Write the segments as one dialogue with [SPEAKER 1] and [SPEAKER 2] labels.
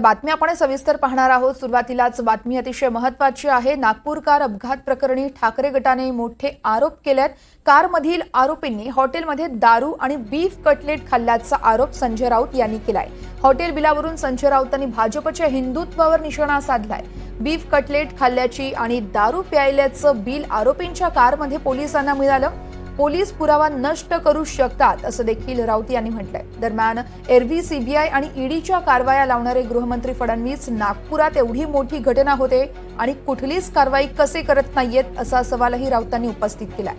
[SPEAKER 1] बातमी आपण सविस्तर पाहणार आहोत। सुरुवातीलाच बातमी अतिशय महत्त्वाची आहे। नागपूर कार अपघात प्रकरणी ठाकरे गटाने मोठे आरोप केलेत। कारमधील आरोपींनी हॉटेलमध्ये दारू आणि बीफ कटलेट खाल्ल्याचा आरोप संजय राऊत यांनी केलाय। हॉटेल बिलावरून संजय राऊतांनी भाजपच्या हिंदुत्वावर निशाणा साधलाय। बीफ कटलेट खाल्ल्याची आणि दारू प्यायल्याचं बिल आरोपींच्या कारमध्ये पोलिसांना मिळालं। पोलीस पुरावा नष्ट करू शकतात असं देखील राऊत यांनी म्हटलंय। दरम्यान एरवी सीबीआय आणि ईडीच्या कारवाया लावणारे गृहमंत्री फडणवीस नागपुरात एवढी मोठी घटना होते आणि कुठलीच कारवाई कसे करत नाहीयेत असा सवालही राऊतांनी उपस्थित केलाय।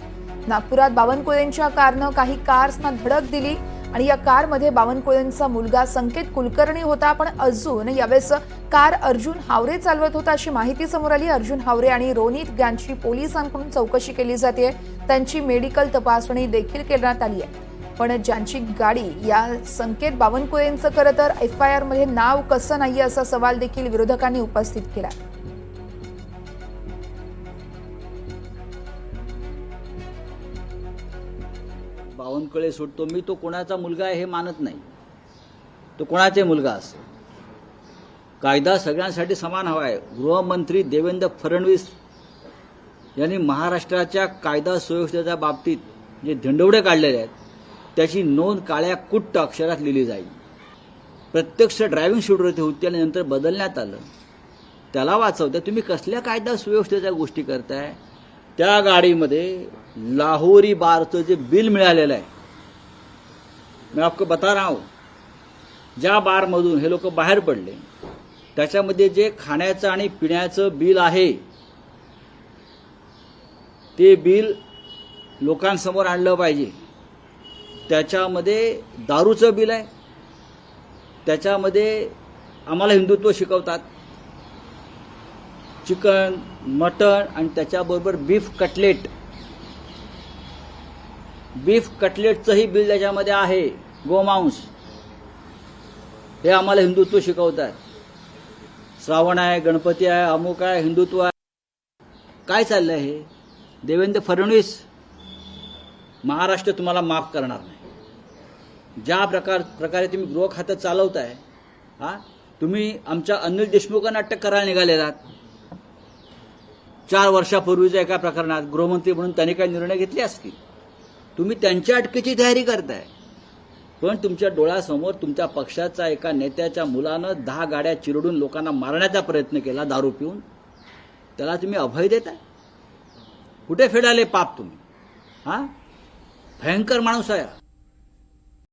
[SPEAKER 1] नागपुरात बावनकुळेंच्या कारनं काही कार्सना धडक दिली आणि या कारमध्ये बावनकुळेंचा मुलगा संकेत कुलकर्णी होता, पण अजून यावेळेस कार अर्जुन हावरे चालवत होता अशी माहिती समोर आली। अर्जुन हावरे आणि रोनित गँगची पोलिसांकडून चौकशी केली जाते। त्यांची मेडिकल तपासणी देखील करण्यात आली आहे। पण ज्यांची गाडी या संकेत बावनकुळेंचं खरं तर एफआयआर मध्ये नाव कसं नाहीये असा सवाल देखील विरोधकांनी उपस्थित केला।
[SPEAKER 2] बावनकुळे सोडतो मी, तो कोणाचा मुलगा आहे हे मानत नाही। तो कोणाचे मुलगा असेल, कायदा सगळ्यांसाठी समान हवा आहे। गृहमंत्री देवेंद्र फडणवीस यांनी महाराष्ट्राच्या कायदा सुव्यवस्थेच्या बाबतीत जे झेंडवडे काढलेले आहेत त्याची नोंद काळ्या कुट्ट अक्षरात लिहिली जाईल। प्रत्यक्ष ड्रायव्हिंग शूटवरती होती आणि नंतर बदलण्यात आलं, त्याला वाचवताय तुम्ही। कसल्या कायदा सुव्यवस्थेच्या गोष्टी करताय? त्या गाडीमध्ये लाहोरी बारचं जे बिल मिळालेलं आहे, मैं आपको बता रहा हूं, ज्या बारमधून हे लोक बाहेर पडले त्याच्यामध्ये जे खाण्याचं आणि पिण्याचं बिल आहे ते बिल लोकांसमोर आणलं पाहिजे। त्याच्यामध्ये दारूचं बिल आहे, त्याच्यामध्ये आम्हाला हिंदुत्व शिकवतात, चिकन मटण आणि त्याच्याबरोबर बीफ कटलेटचंही बिल त्याच्यामध्ये आहे, गोमांस। हे आम्हाला हिंदुत्व शिकवतात। श्रावण आहे, गणपती आहे, अमुक आहे, हिंदुत्व आहे। काय चाललंय हे? देवेंद्र फडणवीस, महाराष्ट्र तुम्हाला माफ करणार नाही। ज्या प्रकारे तुम्ही गृह खातं चालवताय, तुम्ही आमच्या अनिल देशमुखांना अटक करायला निघालेलात। 4 वर्षापूर्वीच्या एका प्रकरणात गृहमंत्री म्हणून त्यांनी काही निर्णय घेतले असतील, तुम्ही त्यांच्या अटकेची तयारी करताय। पण तुमच्या डोळ्यासमोर तुमच्या पक्षाचा एका नेत्याच्या मुलानं 10 गाड्या चिरडून लोकांना मारण्याचा प्रयत्न केला दारू पिऊन, त्याला तुम्ही अभय देताय? कुठे फेडाले पाप तुम्ही? भयंकर माणूस आहे।